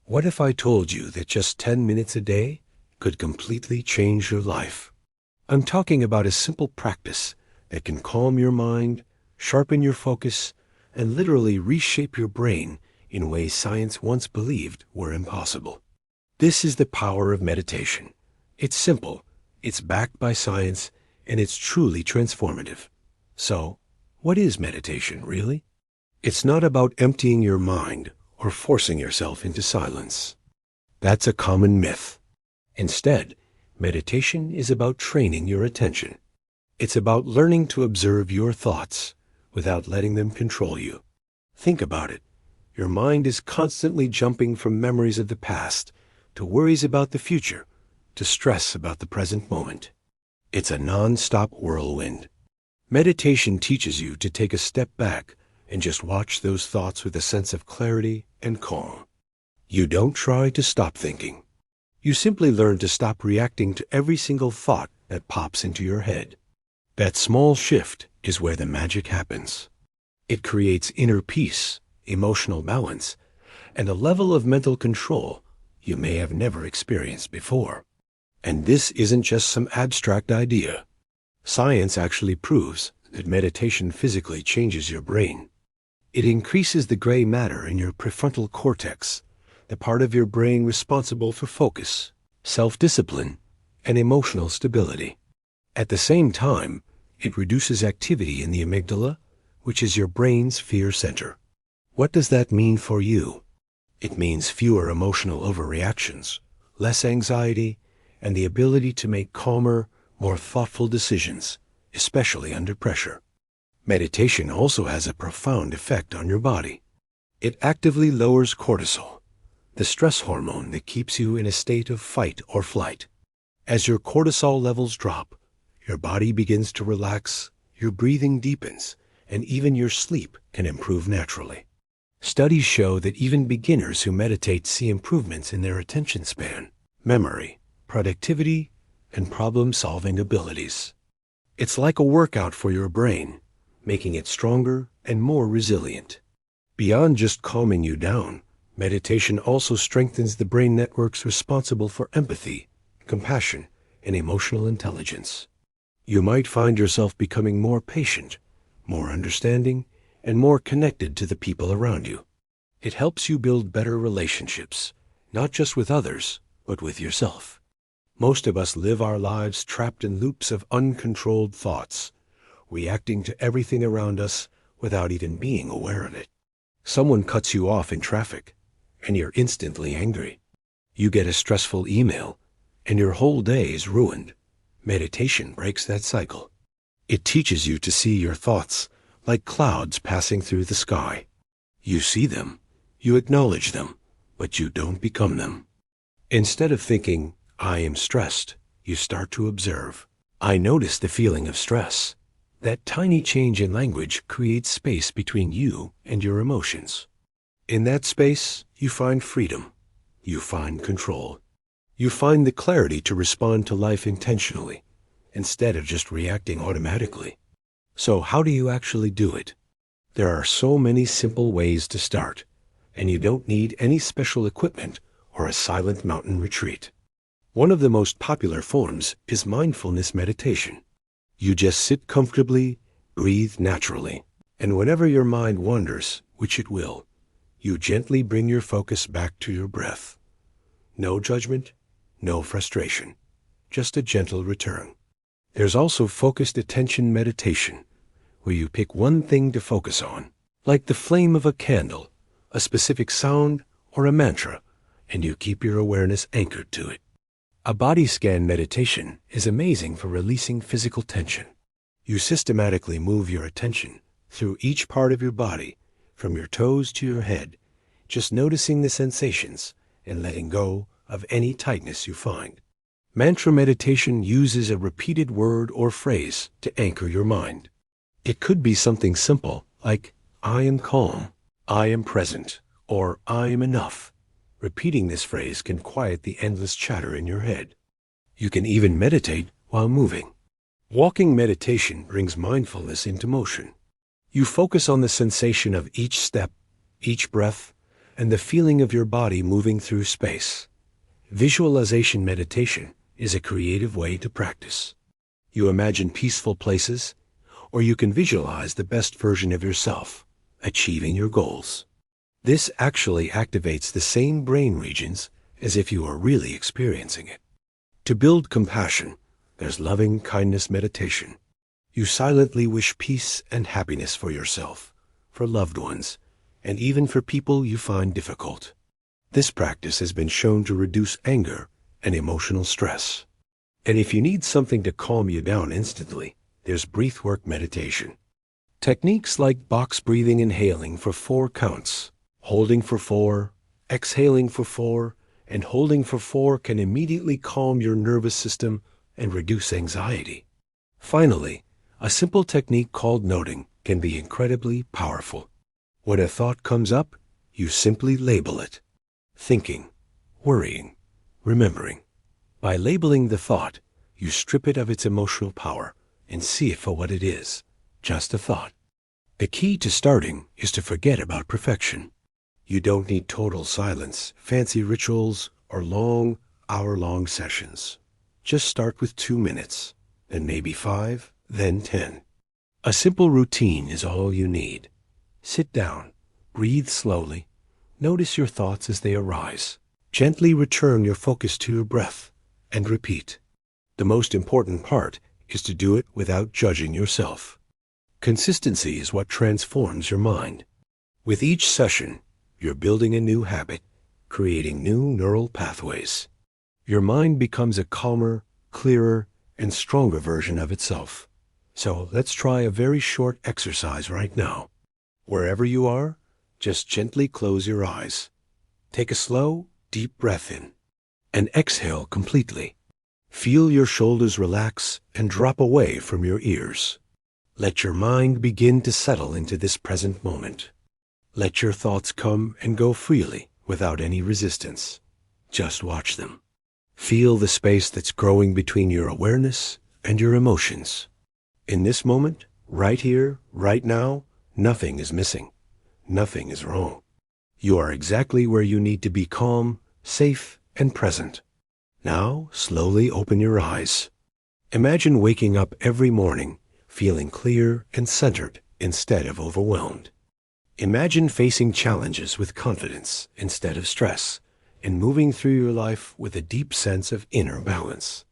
What if I told you that just 10 minutes a day could completely change your life? I'm talking about a simple practice that can calm your mind, sharpen your focus, and literally reshape your brain in ways science once believed were impossible. This is the power of meditation. It's simple, it's backed by science, and it's truly transformative. So, what is meditation, really? It's not about emptying your mind or forcing yourself into silence. That's a common myth. Instead, meditation is about training your attention. It's about learning to observe your thoughts without letting them control you. Think about it. Your mind is constantly jumping from memories of the past to worries about the future to stress about the present moment. It's a non-stop whirlwind. Meditation teaches you to take a step back and just watch those thoughts with a sense of clarity and calm. You don't try to stop thinking. You simply learn to stop reacting to every single thought that pops into your head. That small shift is where the magic happens. It creates inner peace, emotional balance, and a level of mental control you may have never experienced before. And this isn't just some abstract idea. Science actually proves that meditation physically changes your brain. It increases the gray matter in your prefrontal cortex, the part of your brain responsible for focus, self-discipline, and emotional stability. At the same time, it reduces activity in the amygdala, which is your brain's fear center. What does that mean for you? It means fewer emotional overreactions, less anxiety, and the ability to make calmer, more thoughtful decisions, especially under pressure. Meditation also has a profound effect on your body. It actively lowers cortisol, the stress hormone that keeps you in a state of fight or flight. As your cortisol levels drop, your body begins to relax, your breathing deepens, and even your sleep can improve naturally. Studies show that even beginners who meditate see improvements in their attention span, memory, productivity, and problem-solving abilities. It's like a workout for your brain, making it stronger and more resilient. Beyond just calming you down, meditation also strengthens the brain networks responsible for empathy, compassion, and emotional intelligence. You might find yourself becoming more patient, more understanding, and more connected to the people around you. It helps you build better relationships, not just with others, but with yourself. Most of us live our lives trapped in loops of uncontrolled thoughts, reacting to everything around us without even being aware of it. Someone cuts you off in traffic, and you're instantly angry. You get a stressful email, and your whole day is ruined. Meditation breaks that cycle. It teaches you to see your thoughts like clouds passing through the sky. You see them, you acknowledge them, but you don't become them. Instead of thinking, I am stressed, you start to observe. I notice the feeling of stress. That tiny change in language creates space between you and your emotions. In that space, you find freedom. You find control. You find the clarity to respond to life intentionally, instead of just reacting automatically. So how do you actually do it? There are so many simple ways to start, and you don't need any special equipment or a silent mountain retreat. One of the most popular forms is mindfulness meditation. You just sit comfortably, breathe naturally, and whenever your mind wanders, which it will, you gently bring your focus back to your breath. No judgment, no frustration, just a gentle return. There's also focused attention meditation, where you pick one thing to focus on, like the flame of a candle, a specific sound, or a mantra, and you keep your awareness anchored to it. A body scan meditation is amazing for releasing physical tension. You systematically move your attention through each part of your body, from your toes to your head, just noticing the sensations and letting go of any tightness you find. Mantra meditation uses a repeated word or phrase to anchor your mind. It could be something simple like, I am calm, I am present, or I am enough. Repeating this phrase can quiet the endless chatter in your head. You can even meditate while moving. Walking meditation brings mindfulness into motion. You focus on the sensation of each step, each breath, and the feeling of your body moving through space. Visualization meditation is a creative way to practice. You imagine peaceful places, or you can visualize the best version of yourself, achieving your goals. This actually activates the same brain regions as if you are really experiencing it. To build compassion, there's loving kindness meditation. You silently wish peace and happiness for yourself, for loved ones, and even for people you find difficult. This practice has been shown to reduce anger and emotional stress. And if you need something to calm you down instantly, there's breathwork meditation. Techniques like box breathing, inhaling for 4 counts, holding for 4, exhaling for 4, and holding for 4 can immediately calm your nervous system and reduce anxiety. Finally, a simple technique called noting can be incredibly powerful. When a thought comes up, you simply label it. Thinking, worrying, remembering. By labeling the thought, you strip it of its emotional power and see it for what it is, just a thought. The key to starting is to forget about perfection. You don't need total silence, fancy rituals, or long, hour-long sessions. Just start with 2 minutes, then maybe 5, then 10. A simple routine is all you need. Sit down, breathe slowly, notice your thoughts as they arise. Gently return your focus to your breath, and repeat. The most important part is to do it without judging yourself. Consistency is what transforms your mind. With each session, you're building a new habit, creating new neural pathways. Your mind becomes a calmer, clearer, and stronger version of itself. So let's try a very short exercise right now. Wherever you are, just gently close your eyes. Take a slow, deep breath in, and exhale completely. Feel your shoulders relax and drop away from your ears. Let your mind begin to settle into this present moment. Let your thoughts come and go freely without any resistance. Just watch them. Feel the space that's growing between your awareness and your emotions. In this moment, right here, right now, nothing is missing. Nothing is wrong. You are exactly where you need to be, calm, safe, and present. Now, slowly open your eyes. Imagine waking up every morning, feeling clear and centered instead of overwhelmed. Imagine facing challenges with confidence instead of stress, and moving through your life with a deep sense of inner balance.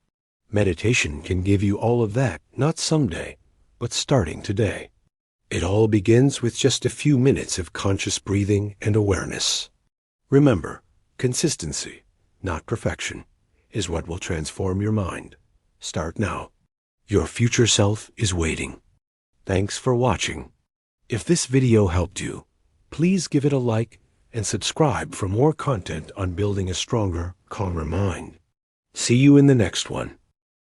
Meditation can give you all of that, not someday, but starting today. It all begins with just a few minutes of conscious breathing and awareness. Remember, consistency, not perfection, is what will transform your mind. Start now. Your future self is waiting. Thanks for watching. If this video helped you, please give it a like and subscribe for more content on building a stronger, calmer mind. See you in the next one.